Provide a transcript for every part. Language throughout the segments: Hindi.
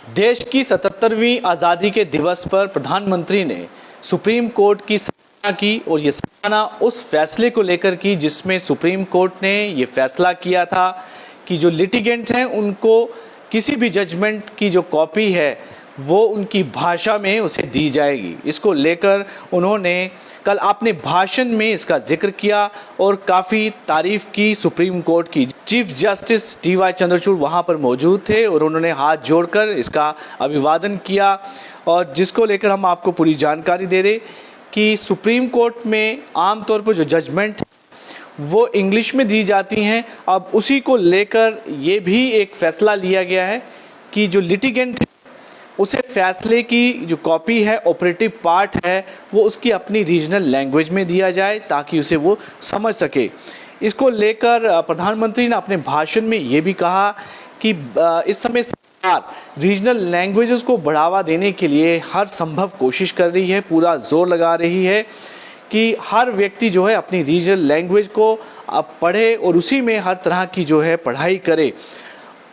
देश की 77वीं आज़ादी के दिवस पर प्रधानमंत्री ने सुप्रीम कोर्ट की सराहना की और ये सराहना उस फैसले को लेकर की जिसमें सुप्रीम कोर्ट ने ये फैसला किया था कि जो लिटिगेंट हैं उनको किसी भी जजमेंट की जो कॉपी है वो उनकी भाषा में उसे दी जाएगी। इसको लेकर उन्होंने कल अपने भाषण में इसका जिक्र किया और काफ़ी तारीफ की सुप्रीम कोर्ट की। Chief justice D Y. चंद्रचूड़ वहाँ पर मौजूद थे और उन्होंने हाथ जोड़कर इसका अभिवादन किया, और जिसको लेकर हम आपको पूरी जानकारी दे दें कि सुप्रीम कोर्ट में आमतौर पर जो जजमेंट वो इंग्लिश में दी जाती हैं। अब उसी को लेकर ये भी एक फ़ैसला लिया गया है कि जो लिटिगेंट है उसे फैसले की जो कॉपी है, ऑपरेटिव पार्ट है, वो उसकी अपनी रीजनल लैंग्वेज में दिया जाए ताकि उसे वो समझ सके। इसको लेकर प्रधानमंत्री ने अपने भाषण में ये भी कहा कि इस समय सरकार रीजनल लैंग्वेजेस को बढ़ावा देने के लिए हर संभव कोशिश कर रही है, पूरा जोर लगा रही है कि हर व्यक्ति जो है अपनी रीजनल लैंग्वेज को अब पढ़े और उसी में हर तरह की जो है पढ़ाई करे।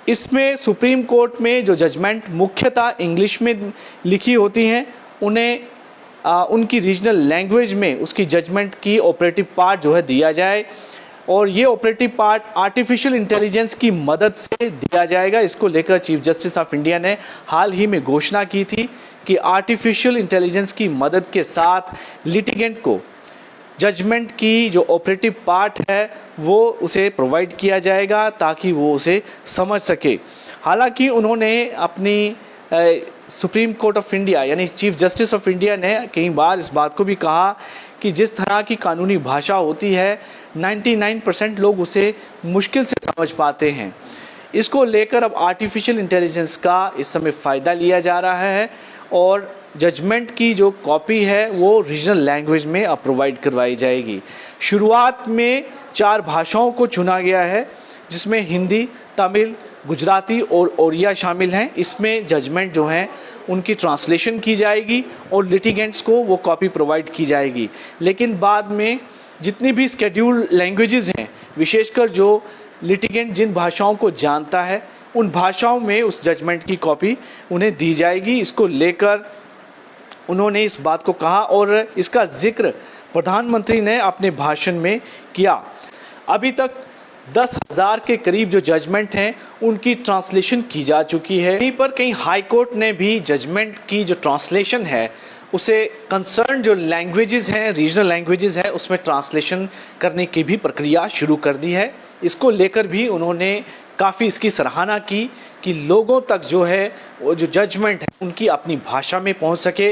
इसमें सुप्रीम कोर्ट में जो जजमेंट मुख्यतः इंग्लिश में लिखी होती हैं उन्हें उनकी रीजनल लैंग्वेज में उसकी जजमेंट की ऑपरेटिव पार्ट जो है दिया जाए, और ये ऑपरेटिव पार्ट आर्टिफिशियल इंटेलिजेंस की मदद से दिया जाएगा। इसको लेकर चीफ जस्टिस ऑफ इंडिया ने हाल ही में घोषणा की थी कि आर्टिफिशियल इंटेलिजेंस की मदद के साथ लिटिगेंट को जजमेंट की जो ऑपरेटिव पार्ट है वो उसे प्रोवाइड किया जाएगा ताकि वो उसे समझ सके। हालांकि उन्होंने अपनी सुप्रीम कोर्ट ऑफ इंडिया यानी चीफ जस्टिस ऑफ इंडिया ने कई बार इस बात को भी कहा कि जिस तरह की कानूनी भाषा होती है 99% लोग उसे मुश्किल से समझ पाते हैं। इसको लेकर अब आर्टिफिशियल इंटेलिजेंस का इस समय फ़ायदा लिया जा रहा है और जजमेंट की जो कॉपी है वो रीजनल लैंग्वेज में अब प्रोवाइड करवाई जाएगी। शुरुआत में 4 भाषाओं को चुना गया है जिसमें हिंदी, तमिल, गुजराती और ओडिया शामिल हैं। इसमें जजमेंट जो हैं उनकी ट्रांसलेशन की जाएगी और लिटिगेंट्स को वो कॉपी प्रोवाइड की जाएगी। लेकिन बाद में जितनी भी स्केड्यूल लैंग्वेजेस हैं, विशेषकर जो लिटिगेंट जिन भाषाओं को जानता है उन भाषाओं में उस जजमेंट की कॉपी उन्हें दी जाएगी। इसको लेकर उन्होंने इस बात को कहा और इसका जिक्र प्रधानमंत्री ने अपने भाषण में किया। अभी तक 10,000 के करीब जो जजमेंट हैं उनकी ट्रांसलेशन की जा चुकी है। यहीं पर कहीं हाई कोर्ट ने भी जजमेंट की जो ट्रांसलेशन है उसे कंसर्न जो लैंग्वेजेस हैं, रीजनल लैंग्वेजेस हैं, उसमें ट्रांसलेशन करने की भी प्रक्रिया शुरू कर दी है। इसको लेकर भी उन्होंने काफ़ी इसकी सराहना की कि लोगों तक जो है वो जो जजमेंट है उनकी अपनी भाषा में पहुंच सके।